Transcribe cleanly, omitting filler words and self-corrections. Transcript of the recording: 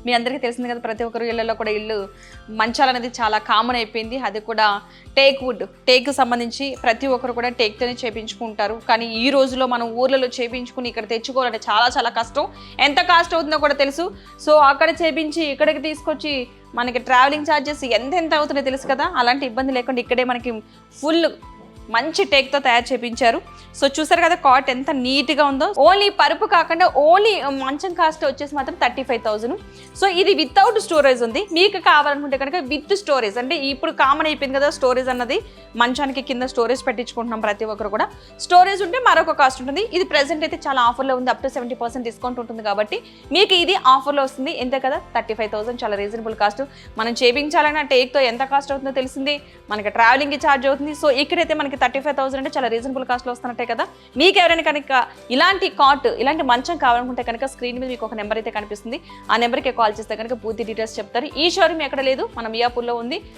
మీ అందరికీ తెలిసింది కదా, ప్రతి ఒక్కరు ఇళ్లలో కూడా ఇల్లు మంచాలు అనేది చాలా కామన్ అయిపోయింది. అది కూడా టేక్ సంబంధించి ప్రతి ఒక్కరు కూడా టేక్తోనే చేయించుకుంటారు. కానీ ఈ రోజులో మనం ఊర్లలో చేయించుకుని ఇక్కడ తెచ్చుకోవాలంటే చాలా చాలా కష్టం. ఎంత కాస్ట్ అవుతుందో కూడా తెలుసు. సో అక్కడ చేయించి ఇక్కడికి తీసుకొచ్చి మనకి ట్రావెలింగ్ ఛార్జెస్ ఎంత అవుతుందో తెలుసు కదా. అలాంటి ఇబ్బంది లేకుండా ఇక్కడే మనకి ఫుల్ మంచి టేక్తో తయారు చేయించారు. సో చూసారు కదా కాట్ ఎంత నీట్గా ఉందో. ఓన్లీ పరుపు కాకుండా ఓన్లీ మంచం కాస్ట్ వచ్చేసి మాత్రం 35,000. సో ఇది వితౌట్ స్టోరేజ్ ఉంది. మీకు కావాలనుకుంటే కనుక విత్ స్టోరేజ్, అంటే ఇప్పుడు కామన్ అయిపోయింది కదా స్టోరేజ్ అన్నది, మంచానికి కింద స్టోరేజ్ పెట్టించుకుంటున్నాం ప్రతి ఒక్కరు కూడా. స్టోరేజ్ ఉంటే మరొక కాస్ట్ ఉంటుంది. ఇది ప్రెసెంట్ అయితే చాలా ఆఫర్లో ఉంది, అప్ టు 70% డిస్కౌంట్ ఉంటుంది కాబట్టి మీకు ఇది ఆఫర్లో వస్తుంది. ఎంత కదా 35,000, చాలా రీజనబుల్ కాస్ట్. మనం చేయించాలన్నా టేక్తో ఎంత కాస్ట్ అవుతుందో తెలిసింది, మనకి ట్రావెలింగ్కి ఛార్జ్ అవుతుంది. సో ఇక్కడైతే మనకి 35,000 అంటే చాలా రీజనబుల్ కాస్ట్లో వస్తున్నట్టే కదా. మీకు ఎవరైనా కనుక ఇలాంటి మంచం కావాలనుకుంటే కనుక స్క్రీన్ మీద మీకు ఒక నెంబర్ అయితే కనిపిస్తుంది. ఆ నెంబర్కి కాల్ చేస్తే కనుక పూర్తి డీటెయిల్స్ చెప్తారు. ఈ షోరూమ్ ఎక్కడ లేదు, మన మియాపూర్లో ఉంది.